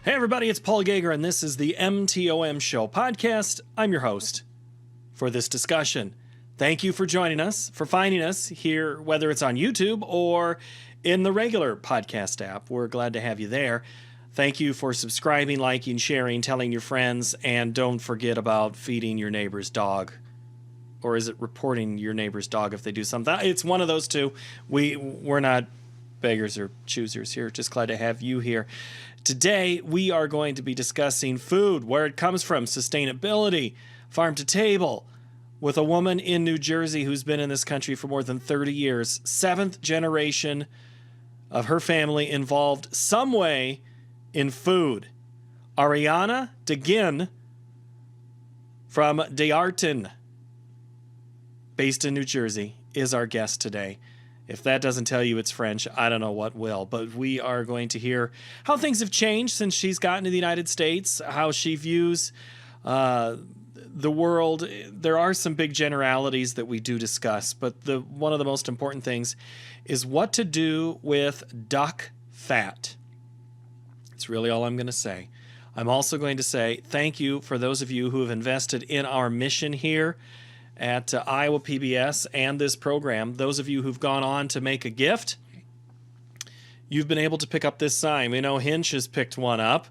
Hey everybody, it's Paul Gager, and this is the MTOM Show podcast. I'm your host for this discussion. Thank you for joining us, for finding us here, whether it's on YouTube or in the regular podcast app. We're glad to have you there. Thank you for subscribing, liking, sharing, telling your friends, and don't forget about feeding your neighbor's dog. Or is it reporting your neighbor's dog if they do something? It's one of those two. We're not beggars or choosers here. Just glad to have you here. Today, we are going to be discussing food, where it comes from, sustainability, farm to table, with a woman in New Jersey who's been in this country for more than 30 years. Seventh generation of her family involved some way in food. Ariane Daguin from Dearten, based in New Jersey, is our guest today. If that doesn't tell you it's French, I don't know what will. But we are going to hear how things have changed since she's gotten to the United States, how she views the world. There are some big generalities that we do discuss, but one of the most important things is what to do with duck fat. It's really all I'm going to say. I'm also going to say thank you for those of you who have invested in our mission here at Iowa PBS and this program. Those of you who've gone on to make a gift, you've been able to pick up this sign. We know Hinch has picked one up.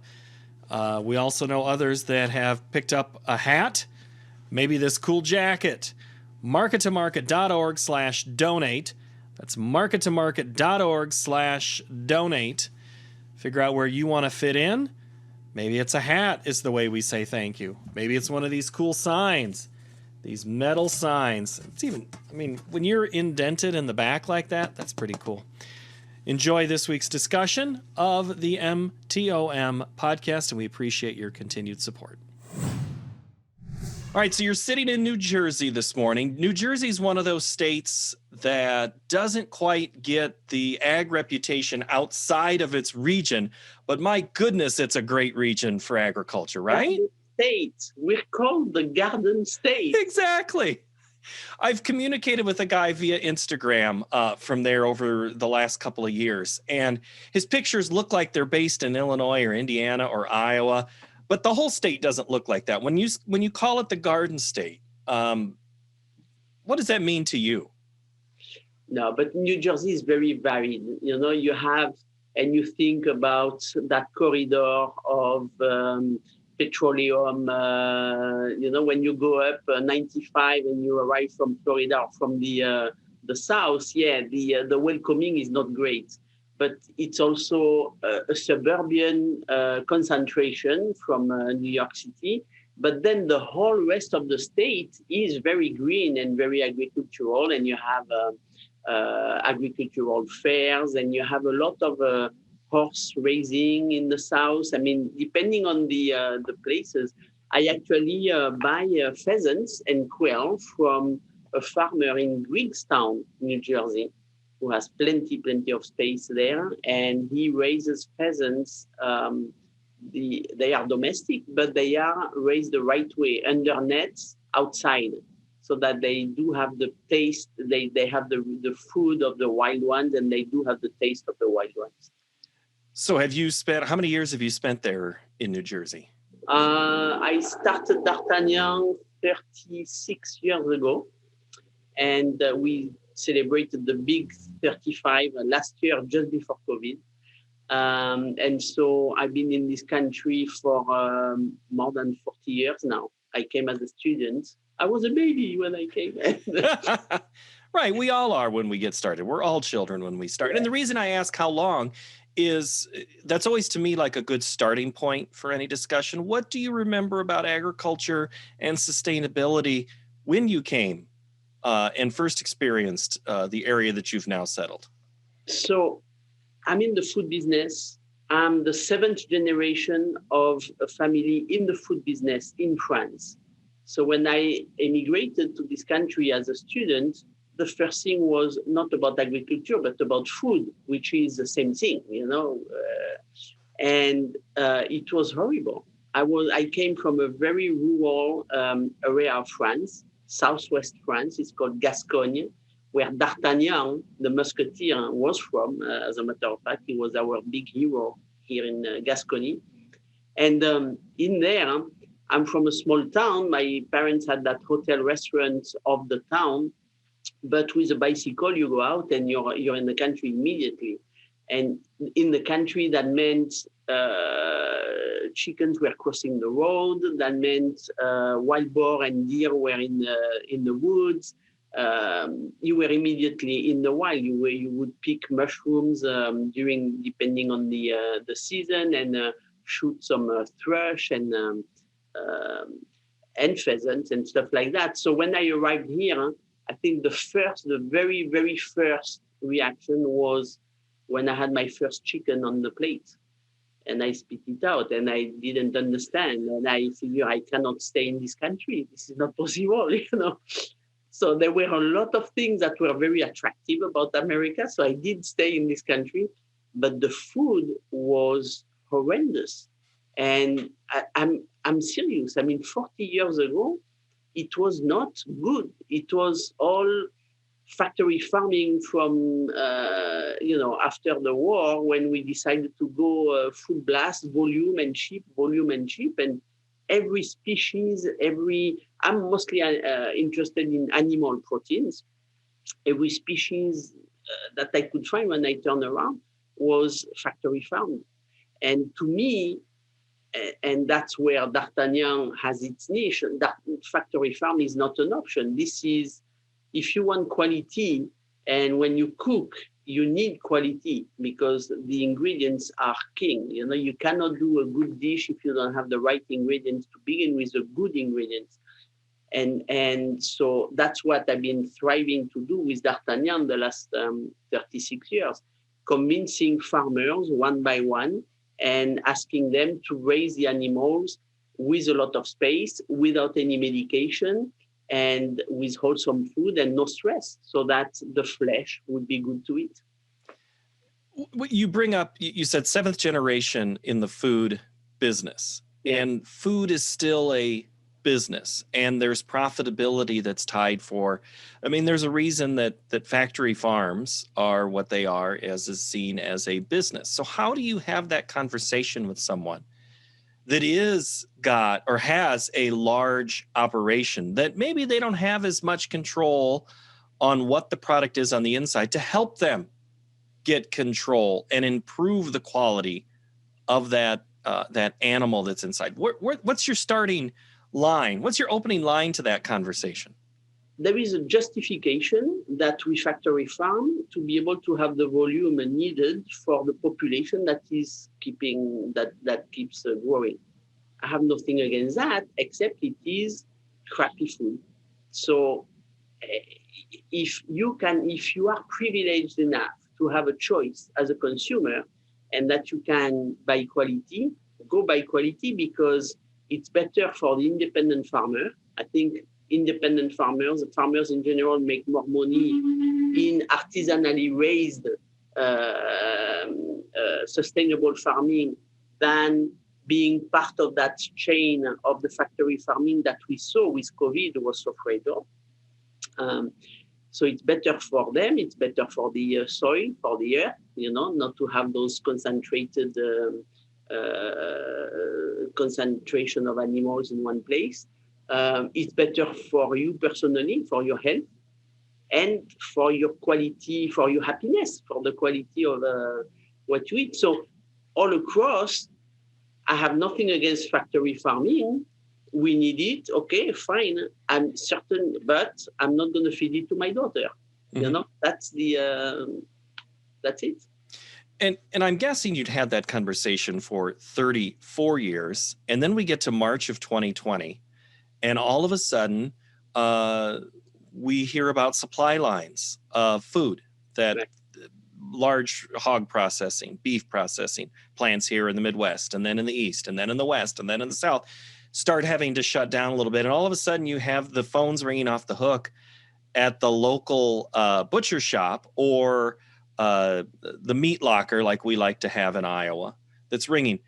We also know others that have picked up a hat, maybe this cool jacket. markettomarket.org/donate. That's markettomarket.org/donate. Figure out where you want to fit in. Maybe it's a hat is the way we say thank you. Maybe it's one of these cool signs. These metal signs. It's even, when you're indented in the back like that, that's pretty cool. Enjoy this week's discussion of the MTOM podcast, and we appreciate your continued support. All right, so you're sitting in New Jersey this morning. New Jersey is one of those states that doesn't quite get the ag reputation outside of its region, but my goodness, it's a great region for agriculture, right? State. We're called the Garden State. Exactly. I've communicated with a guy via Instagram from there over the last couple of years, and his pictures look like they're based in Illinois or Indiana or Iowa, but the whole state doesn't look like that. When you call it the Garden State, what does that mean to you? No, but New Jersey is very varied. You have, and you think about that corridor of petroleum, when you go up 95 and you arrive from Florida or from the south, the welcoming is not great. But it's also a suburban concentration from New York City. But then the whole rest of the state is very green and very agricultural, and you have agricultural fairs, and you have a lot of horse raising in the south. Depending on the places, I actually buy pheasants and quail from a farmer in Greekstown, New Jersey, who has plenty of space there, and he raises pheasants. They are domestic, but they are raised the right way, under nets outside, so that they do have the taste. They have the food of the wild ones, and they do have the taste of the wild ones. So how many years have you spent there in New Jersey? I started D'Artagnan 36 years ago, and we celebrated the big 35 last year, just before COVID. And so I've been in this country for more than 40 years now. I came as a student. I was a baby when I came. Right, we all are when we get started. We're all children when we start. And the reason I ask how long is that's always to me like a good starting point for any discussion. What do you remember about agriculture and sustainability when you came and first experienced the area that you've now settled? So I'm in the food business. I'm the seventh generation of a family in the food business in France. So when I emigrated to this country as a student, the first thing was not about agriculture, but about food, which is the same thing, and it was horrible. I came from a very rural area of France, southwest France. It's called Gascogne, where D'Artagnan, the musketeer, was from. As a matter of fact, he was our big hero here in Gascony. And in there, I'm from a small town. My parents had that hotel restaurant of the town, but with a bicycle, you go out and you're in the country immediately. And in the country, that meant chickens were crossing the road. That meant wild boar and deer were in the woods. You were immediately in the wild. You would pick mushrooms depending on the season, and shoot some thrush and pheasants and stuff like that. So when I arrived here, I think the very, very first reaction was when I had my first chicken on the plate and I spit it out and I didn't understand. And I figure I cannot stay in this country. This is not possible, you know. So there were a lot of things that were very attractive about America. So I did stay in this country, but the food was horrendous. And I'm serious. I mean, 40 years ago, it was not good. It was all factory farming from, after the war, when we decided to go full blast, volume and cheap. And every species, I'm mostly interested in animal proteins. Every species that I could find when I turned around was factory farmed. And to me, and that's where D'Artagnan has its niche, that factory farm is not an option. This is, if you want quality, and when you cook, you need quality because the ingredients are king. You know, you cannot do a good dish if you don't have the right ingredients to begin with, the good ingredients. And so that's what I've been thriving to do with D'Artagnan the last 36 years, convincing farmers one by one and asking them to raise the animals with a lot of space, without any medication, and with wholesome food and no stress, so that the flesh would be good to eat. You bring up, you said seventh generation in the food business, and food is still a business, and there's profitability that's tied for. I mean, there's a reason that factory farms are what they are, as is seen as a business. So how do you have that conversation with someone that is got or has a large operation that maybe they don't have as much control on what the product is on the inside, to help them get control and improve the quality of that animal that's inside? What's your starting line? What's your opening line to that conversation? There is a justification that we factory farm to be able to have the volume needed for the population that is that keeps growing. I have nothing against that, except it is crappy food. So if you are privileged enough to have a choice as a consumer, and that you can buy quality, go buy quality, because it's better for the independent farmer. I think independent farmers in general, make more money in artisanally raised sustainable farming than being part of that chain of the factory farming that we saw with COVID was so fragile. So it's better for them. It's better for the soil, for the earth, not to have those concentrated concentration of animals in one place. It's better for you personally, for your health, and for your quality, for your happiness, for the quality of what you eat. So all across, I have nothing against factory farming. We need it. Okay, fine. I'm certain, but I'm not going to feed it to my daughter. Mm-hmm. That's it. And I'm guessing you'd had that conversation for 34 years. And then we get to March of 2020. And all of a sudden, we hear about supply lines of food, that large hog processing, beef processing plants here in the Midwest, and then in the East, and then in the West, and then in the South, start having to shut down a little bit. And all of a sudden, you have the phones ringing off the hook at the local butcher shop, or the meat locker, like we like to have in Iowa, that's ringing.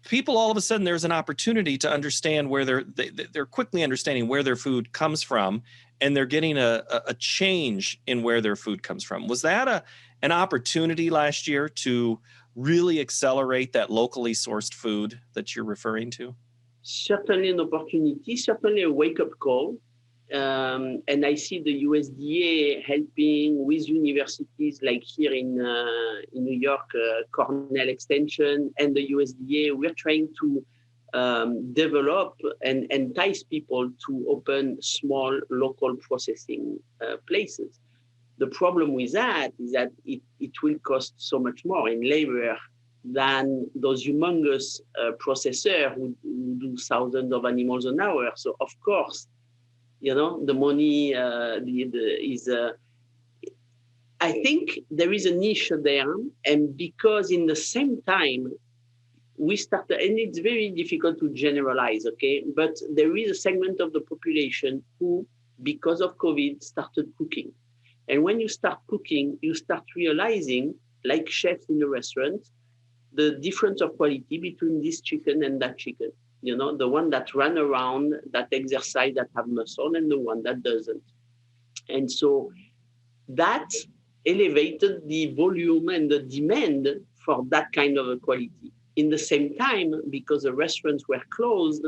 People, all of a sudden, there's an opportunity to understand where they're quickly understanding where their food comes from, and they're getting a change in where their food comes from. Was that an opportunity last year to really accelerate that locally sourced food that you're referring to? Certainly an opportunity, certainly a wake-up call. And I see the USDA helping with universities like here in New York, Cornell Extension, and the USDA. We're trying to develop and entice people to open small local processing places. The problem with that is that it will cost so much more in labor than those humongous processors who do thousands of animals an hour. So of course, the money is. I think there is a niche there, and because in the same time we started, and it's very difficult to generalize, okay? But there is a segment of the population who, because of COVID, started cooking. And when you start cooking, you start realizing, like chefs in a restaurant, the difference of quality between this chicken and that chicken. The one that run around, that exercise, that have muscle, and the one that doesn't. And so that elevated the volume and the demand for that kind of a quality. In the same time, because the restaurants were closed,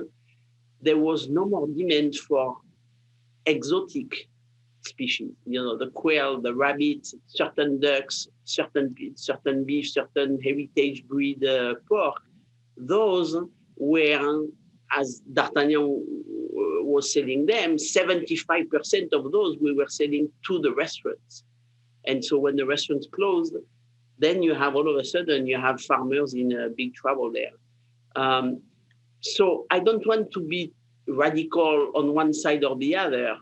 there was no more demand for exotic species, the quail, the rabbit, certain ducks, certain beef, certain heritage breed pork. Those were, as D'Artagnan was selling them, 75% of those we were selling to the restaurants. And so when the restaurants closed, then you have all of a sudden, you have farmers in big trouble there. So I don't want to be radical on one side or the other.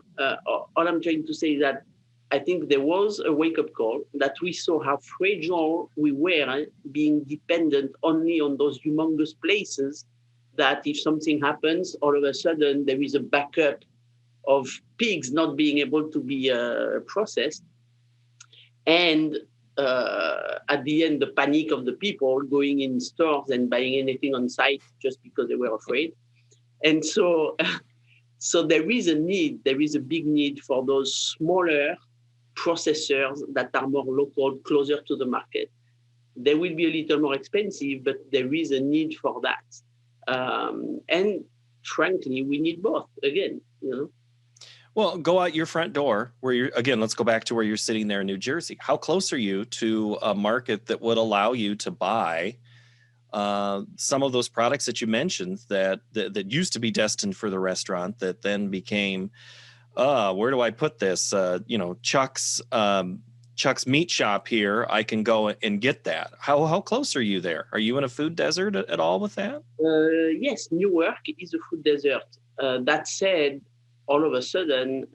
All I'm trying to say is that I think there was a wake-up call that we saw how fragile we were being dependent only on those humongous places, that if something happens, all of a sudden there is a backup of pigs not being able to be processed. And at the end, the panic of the people going in stores and buying anything on site just because they were afraid. And so there is a big need for those smaller processors that are more local, closer to the market. They will be a little more expensive, but there is a need for that. And frankly, we need both again, Well, go out your front door let's go back to where you're sitting there in New Jersey. How close are you to a market that would allow you to buy some of those products that you mentioned that used to be destined for the restaurant that then became, where do I put this? Chuck's meat shop here. I can go and get that. How close are you there? Are you in a food desert at all with that? Yes, Newark is a food desert. That said, all of a sudden,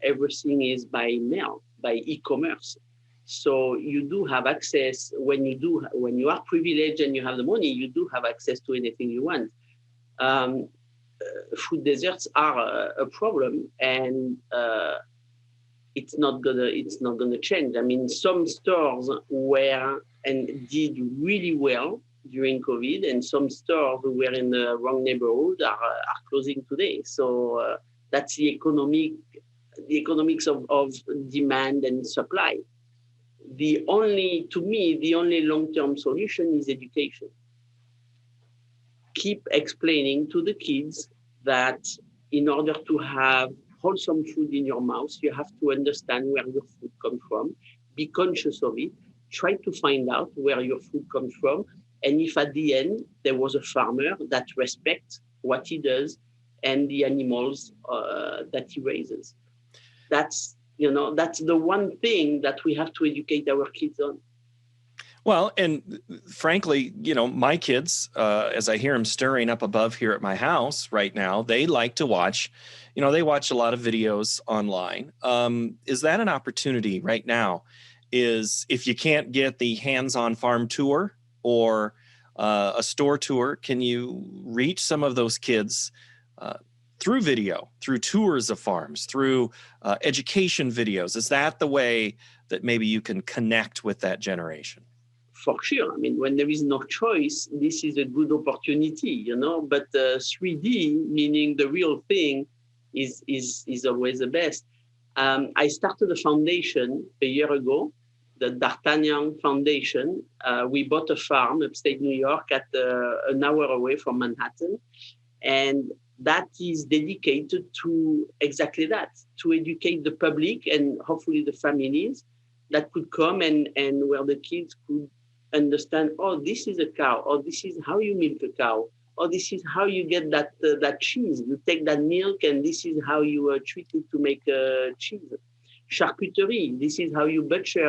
everything is by mail, by e-commerce. So you do have access when you are privileged and you have the money, you do have access to anything you want. Food deserts are a problem, and it's not gonna change. I mean, some stores were and did really well during COVID, and some stores who were in the wrong neighborhood are closing today. So that's the economics of demand and supply. The only long-term solution is education. Keep explaining to the kids that in order to have wholesome food in your mouth, you have to understand where your food comes from, be conscious of it, try to find out where your food comes from, and if at the end there was a farmer that respects what he does and the animals that he raises. That's the one thing that we have to educate our kids on. Well, and frankly, my kids, as I hear them stirring up above here at my house right now, they like to watch, they watch a lot of videos online. Is that an opportunity right now? Is if you can't get the hands-on farm tour or a store tour, can you reach some of those kids through video, through tours of farms, through education videos? Is that the way that maybe you can connect with that generation? For sure. I mean, when there is no choice, this is a good opportunity, but 3D, meaning the real thing, is always the best. I started a foundation a year ago the D'Artagnan Foundation. We bought a farm upstate New York at an hour away from Manhattan. And that is dedicated to exactly that, to educate the public and hopefully the families that could come and where the kids could understand, oh, this is a cow, or this is how you milk a cow, or this is how you get that cheese. You take that milk and this is how you treat it to make cheese. Charcuterie, this is how you butcher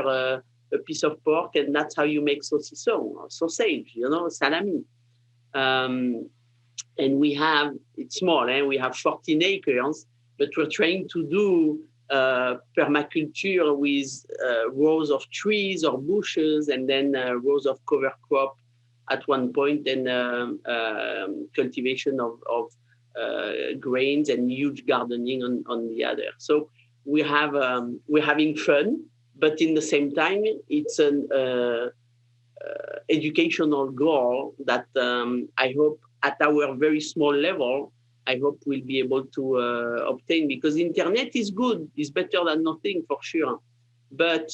a piece of pork and that's how you make saucisson, or sausage, salami. And we have, it's small, we have 14 acres, but we're trying to do permaculture with rows of trees or bushes and then rows of cover crop at one point, and cultivation of grains and huge gardening on the other. So we're having fun, but in the same time, it's an educational goal that I hope at our very small level, I hope we'll be able to obtain, because internet is good. It's better than nothing for sure. But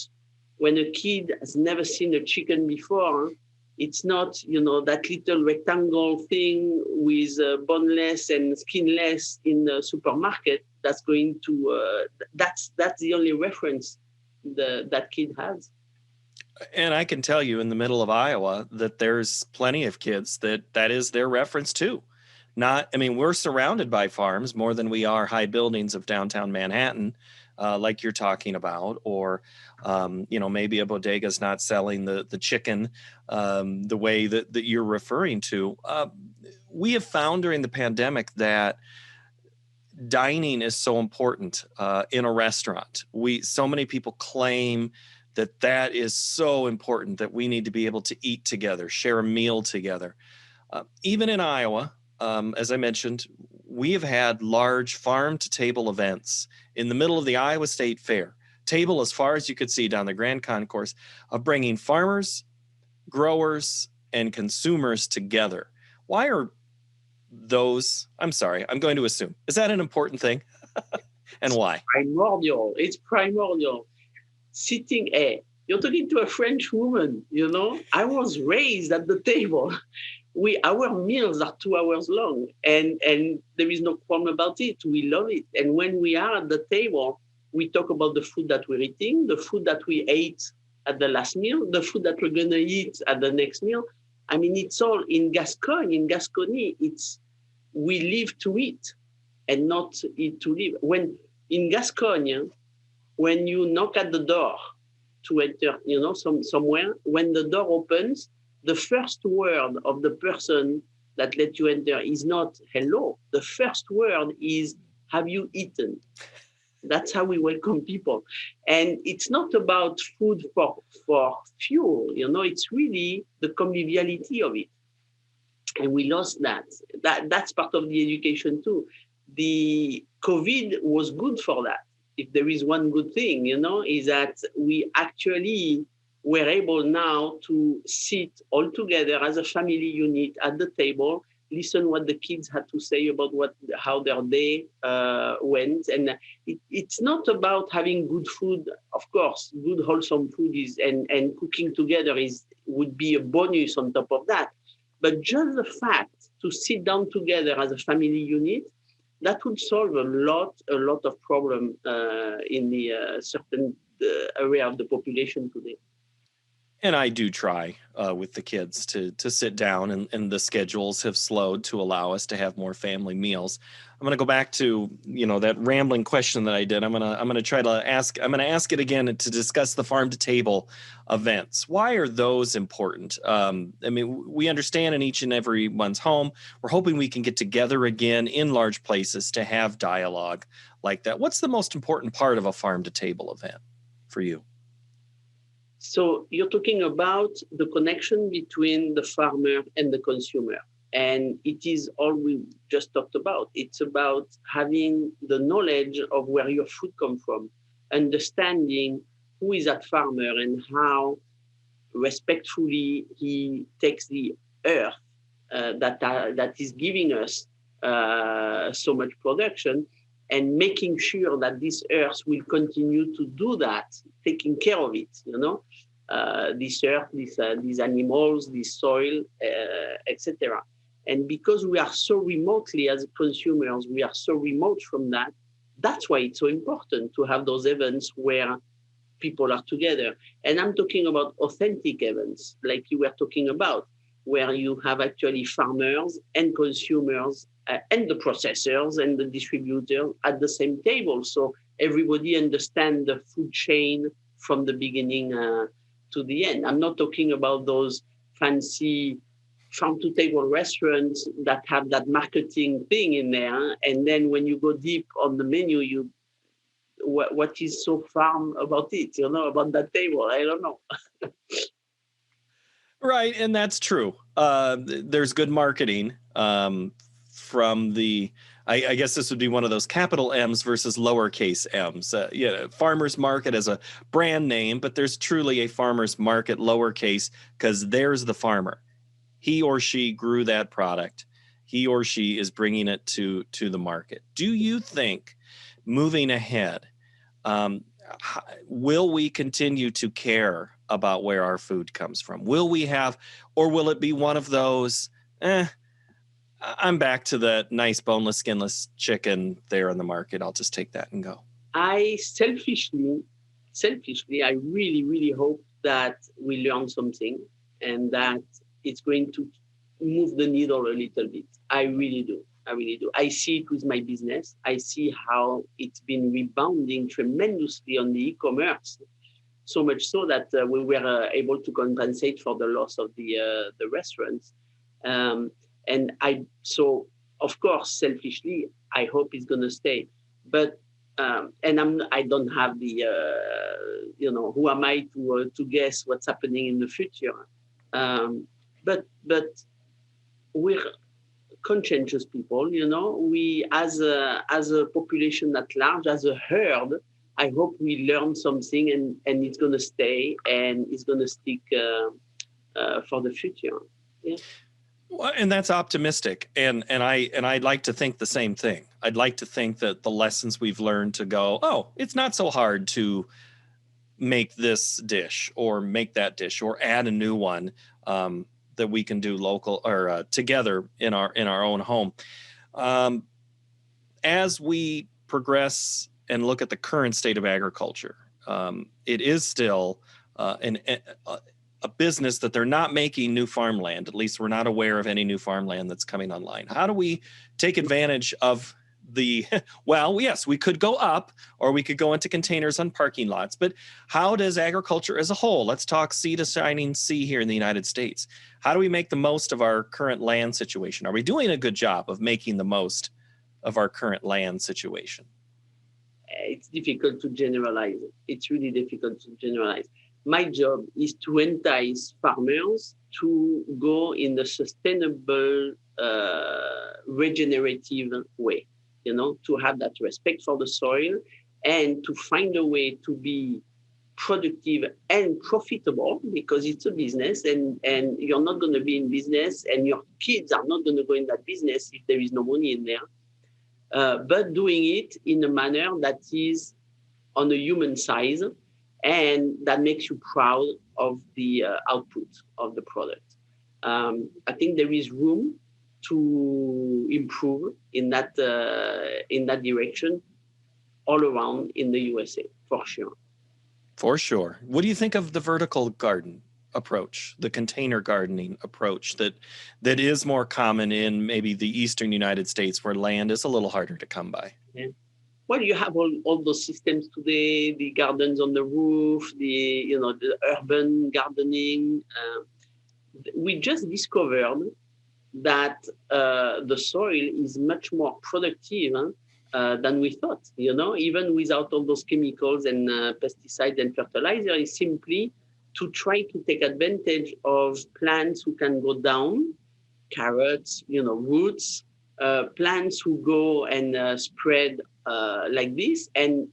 when a kid has never seen a chicken before, it's not, that little rectangle thing with boneless and skinless in the supermarket that's going to, that's the only reference that kid has. And I can tell you in the middle of Iowa that there's plenty of kids that is their reference too. We're surrounded by farms more than we are high buildings of downtown Manhattan, like you're talking about, or, maybe a bodega's not selling the chicken the way that you're referring to. We have found during the pandemic that dining is so important in a restaurant. So many people claim that is so important, that we need to be able to eat together, share a meal together. Even in Iowa, as I mentioned, we have had large farm-to-table events in the middle of the Iowa State Fair, table as far as you could see down the Grand Concourse, of bringing farmers, growers, and consumers together. Why are those, I'm sorry, I'm going to assume, is that an important thing? And why? It's primordial. Sitting, you're talking to a French woman, I was raised at the table. Our meals are 2 hours long, and there is no problem about it. We love it. And when we are at the table, we talk about the food that we're eating, the food that we ate at the last meal, the food that we're going to eat at the next meal. It's all in Gascogne. In Gascony, we live to eat and not eat to live. When in Gascogne, when you knock at the door to enter, somewhere, when the door opens, the first word of the person that let you enter is not hello. The first word is, have you eaten? That's how we welcome people. And it's not about food for fuel, it's really the conviviality of it. And we lost that. That's part of the education too. The COVID was good for that. If there is one good thing, is that we actually were able now to sit all together as a family unit at the table, listen what the kids had to say about how their day went. And it's not about having good food. Of course, good wholesome food is and cooking together would be a bonus on top of that. But just the fact to sit down together as a family unit, that would solve a lot of problem in the certain area of the population today. And I do try with the kids to sit down, and the schedules have slowed to allow us to have more family meals. I'm going to go back to that rambling question that I did. I'm going to ask it again to discuss the farm to table events. Why are those important? We understand in each and every one's home, we're hoping we can get together again in large places to have dialogue like that. What's the most important part of a farm to table event for you? So you're talking about the connection between the farmer and the consumer. And it is all we just talked about. It's about having the knowledge of where your food comes from, understanding who is that farmer and how respectfully he takes the earth that is giving us so much production, and making sure that this earth will continue to do that, taking care of it, this earth, these animals, this soil, etc. And because we are so remotely as consumers, we are so remote from that. That's why it's so important to have those events where people are together. And I'm talking about authentic events, like you were talking about, where you have actually farmers and consumers and the processors and the distributors at the same table. So everybody understands the food chain from the beginning to the end. I'm not talking about those fancy farm-to-table restaurants that have that marketing thing in there. And then when you go deep on the menu, what is so farm about it, about that table? I don't know. Right, and that's true. There's good marketing from the. I guess this would be one of those capital M's versus lowercase M's. Farmers Market as a brand name, but there's truly a farmers market lowercase because there's the farmer. He or she grew that product. He or she is bringing it to the market. Do you think, moving ahead, will we continue to care about where our food comes from? Will we have, or will it be one of those, I'm back to the nice boneless, skinless chicken there in the market. I'll just take that and go. I selfishly, I really, really hope that we learn something and that it's going to move the needle a little bit. I really do. I see it with my business. I see how it's been rebounding tremendously on the e-commerce, so much so that we were able to compensate for the loss of the restaurants. So of course, selfishly, I hope it's going to stay. But I don't have the who am I to guess what's happening in the future? But we're conscientious people, we as a population at large, as a herd, I hope we learn something and it's going to stay and it's going to stick for the future. Yeah. Well, and that's optimistic. And I'd like to think the same thing. I'd like to think that the lessons we've learned to go, oh, it's not so hard to make this dish or make that dish or add a new one, that we can do local or together in our own home. As we progress and look at the current state of agriculture, it is still a business that they're not making new farmland. At least we're not aware of any new farmland that's coming online. How do we take advantage of well, yes, we could go up or we could go into containers on parking lots, but how does agriculture as a whole, let's talk sea to shining sea here in the United States. How do we make the most of our current land situation? Are we doing a good job of making the most of our current land situation? It's difficult to generalize. It's really difficult to generalize. My job is to entice farmers to go in the sustainable, regenerative way. To have that respect for the soil and to find a way to be productive and profitable, because it's a business and you're not going to be in business and your kids are not going to go in that business if there is no money in there. But doing it in a manner that is on a human size and that makes you proud of the output of the product. I think there is room to improve in that direction all around in the USA, for sure. For sure. What do you think of the vertical garden approach, the container gardening approach that is more common in maybe the eastern United States where land is a little harder to come by? Yeah. Well, you have all those systems today, the gardens on the roof, the urban gardening. We just discovered that the soil is much more productive than we thought, even without all those chemicals and pesticides and fertilizer. Is simply to try to take advantage of plants who can go down, carrots, roots, plants who go and spread like this, and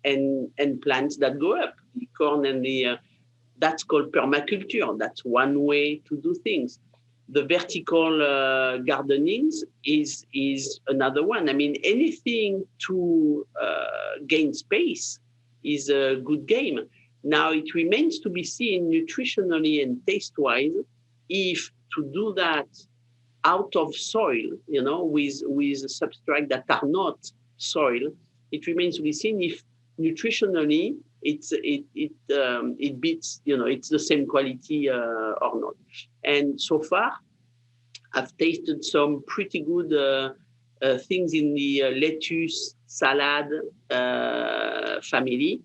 plants that go up, the corn and that's called permaculture. That's one way to do things. The vertical gardenings is another one. I mean, anything to gain space is a good game. Now, it remains to be seen nutritionally and taste-wise if to do that out of soil, with substrate that are not soil. It remains to be seen if nutritionally it beats, it's the same quality or not. And so far, I've tasted some pretty good things in the lettuce salad family,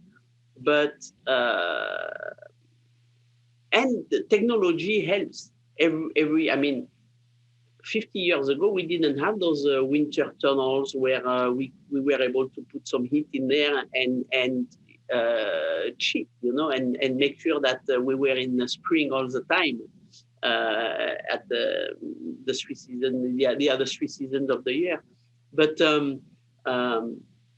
but and the technology helps. I mean, 50 years ago, we didn't have those winter tunnels where we were able to put some heat in there and cheap, and make sure that we were in the spring all the time at the 3 seasons, the other 3 seasons of the year. But to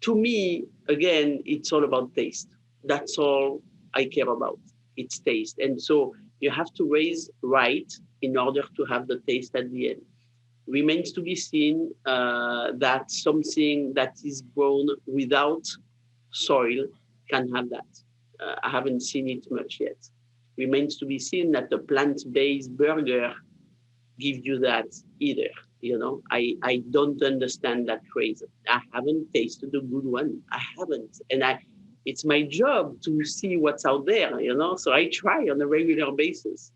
me, again, it's all about taste. That's all I care about. It's taste. And so you have to raise right in order to have the taste at the end. Remains to be seen that something that is grown without soil can have that. I haven't seen it much yet. Remains to be seen that a plant-based burger gives you that either. I don't understand that craze. I haven't tasted a good one. I haven't. And it's my job to see what's out there, so I try on a regular basis.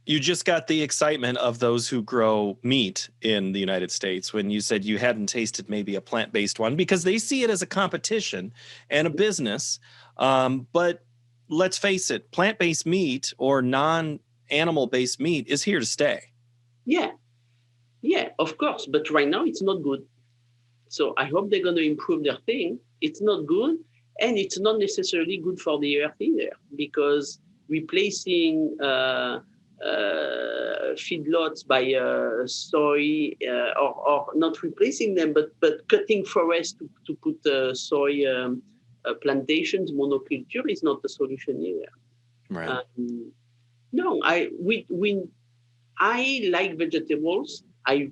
You just got the excitement of those who grow meat in the United States when you said you hadn't tasted maybe a plant-based one, because they see it as a competition and a business. But let's face it, plant-based meat or non-animal-based meat is here to stay. Yeah, of course. But right now it's not good. So I hope they're going to improve their thing. It's not good. And it's not necessarily good for the earth either, because replacing feedlots by soy, or not replacing them, but cutting forests to put soy plantations, monoculture is not the solution either. Right. No, I like vegetables. I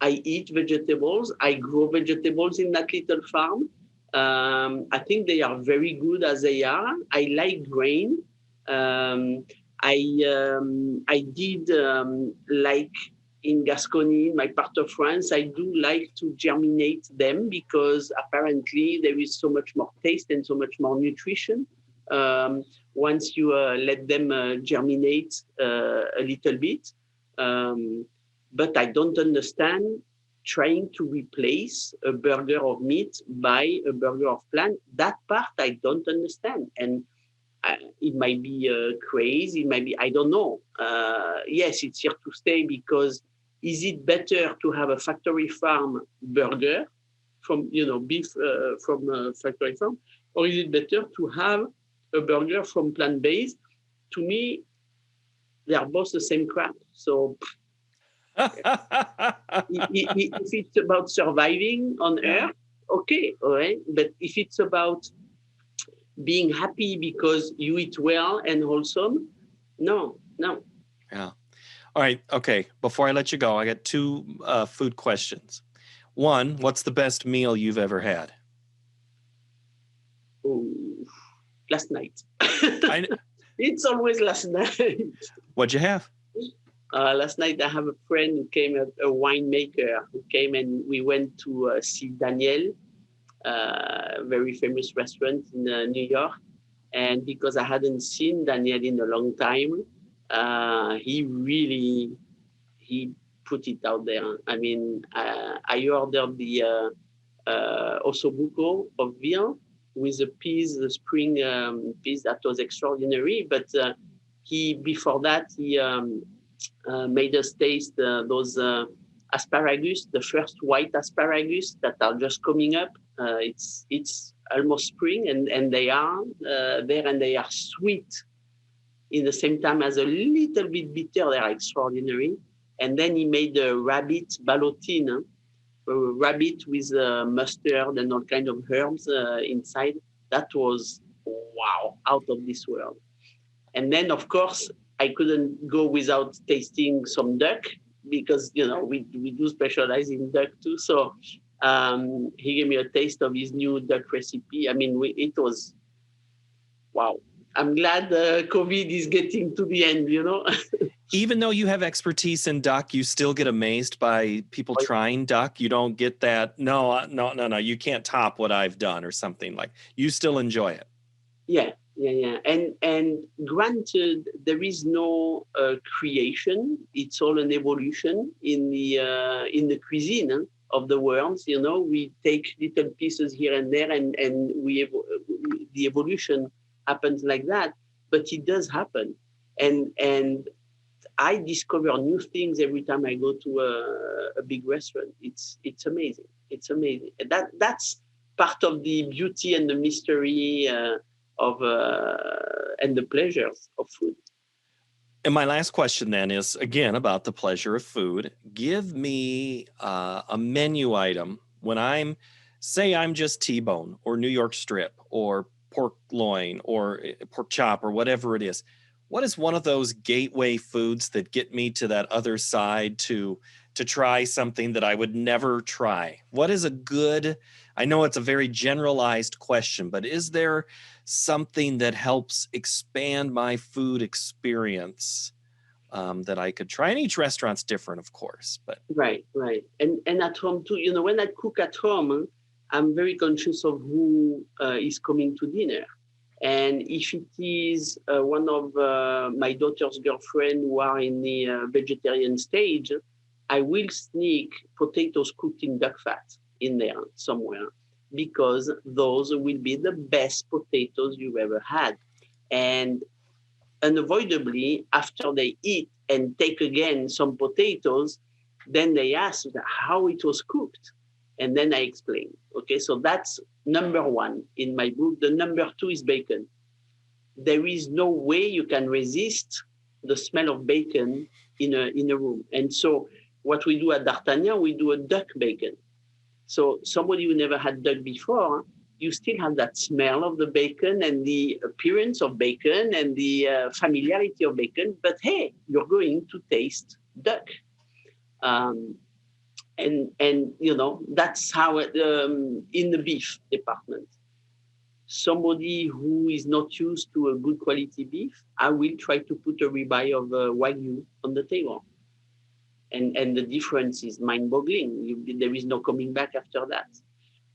eat vegetables. I grow vegetables in that little farm. I think they are very good as they are. I like grain. I did like in Gascony, in my part of France, I do like to germinate them because apparently there is so much more taste and so much more nutrition once you let them germinate a little bit. But I don't understand trying to replace a burger of meat by a burger of plant. That part I don't understand. And it might be crazy, it might be, I don't know. Yes, it's here to stay, because is it better to have a factory farm burger from, beef from a factory farm, or is it better to have a burger from plant-based? To me, they are both the same crap. So if it's about surviving on Earth, okay, all right. But if it's about being happy because you eat well and wholesome, no. Yeah. All right. Okay. Before I let you go, I got 2 food questions. One, what's the best meal you've ever had? Oh, last night. It's always last night. What'd you have? Last night I have a friend who came, a winemaker who came, and we went to see Daniel, a very famous restaurant in New York. And because I hadn't seen Daniel in a long time, he put it out there. I mean, I ordered the ossobuco of veal with the spring peas. That was extraordinary. But before that, he made us taste those asparagus, the first white asparagus that are just coming up. It's almost spring, and they are there, and they are sweet in the same time as a little bit bitter. They are extraordinary. And then he made a rabbit ballotine, a rabbit with mustard and all kinds of herbs inside. That was, wow, out of this world. And then, of course, I couldn't go without tasting some duck because, we do specialize in duck too. So he gave me a taste of his new duck recipe. I mean, it was, wow. I'm glad COVID is getting to the end, Even though you have expertise in duck, you still get amazed by people trying duck. You don't get that, no, you can't top what I've done or something. Like, you still enjoy it. Yeah. And granted, there is no creation. It's all an evolution in the cuisine of the world. We take little pieces here and there, and the evolution happens like that. But it does happen, and I discover new things every time I go to a big restaurant. It's amazing. It's amazing. And that's part of the beauty and the mystery and the pleasures of food. And my last question then is, again, about the pleasure of food. Give me a menu item when I'm just T-bone or New York strip or pork loin or pork chop or whatever it is. What is one of those gateway foods that get me to that other side to try something that I would never try? What is a good, I know it's a very generalized question, but is there something that helps expand my food experience that I could try? And each restaurant's different, of course. But Right. And at home too, when I cook at home, I'm very conscious of who is coming to dinner. And if it is one of my daughter's girlfriend who are in the vegetarian stage, I will sneak potatoes cooked in duck fat in there somewhere, because those will be the best potatoes you've ever had. And unavoidably, after they eat and take again some potatoes, then they ask how it was cooked. And then I explain. Okay, so that's number one in my book. The number two is bacon. There is no way you can resist the smell of bacon in a room. And so what we do at D'Artagnan, we do a duck bacon. So somebody who never had duck before, you still have that smell of the bacon and the appearance of bacon and the familiarity of bacon. But hey, you're going to taste duck. And that's how in the beef department, somebody who is not used to a good quality beef, I will try to put a ribeye of Wagyu on the table. And the difference is mind-boggling. There is no coming back after that.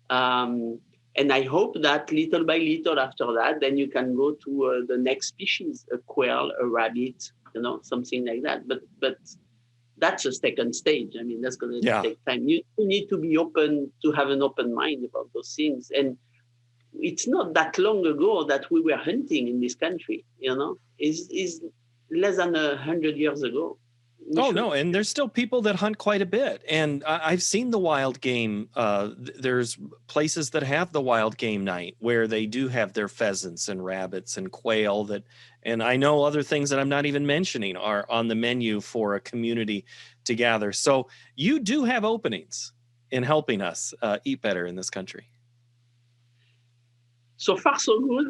And I hope that little by little after that, then you can go to the next species, a quail, a rabbit, something like that. But that's a second stage. I mean, that's going to take time. You need to be open, to have an open mind about those things. And it's not that long ago that we were hunting in this country, It's less than 100 years ago. No, and there's still people that hunt quite a bit. And I've seen the wild game. There's places that have the wild game night where they do have their pheasants and rabbits and quail and I know other things that I'm not even mentioning are on the menu for a community to gather. So you do have openings in helping us eat better in this country. So far, so good.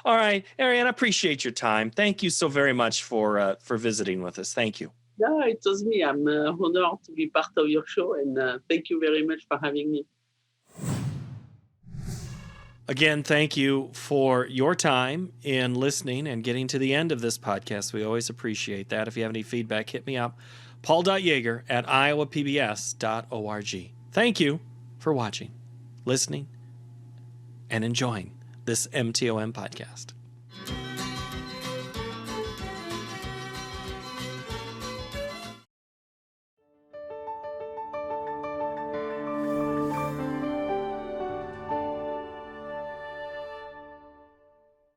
All right, Ariane, I appreciate your time. Thank you so very much for visiting with us. Thank you. No, it was me. I'm honored to be part of your show, and thank you very much for having me. Again, thank you for your time in listening and getting to the end of this podcast. We always appreciate that. If you have any feedback, hit me up. paul.yeager@iowapbs.org. Thank you for watching, listening, and enjoying this MTOM podcast.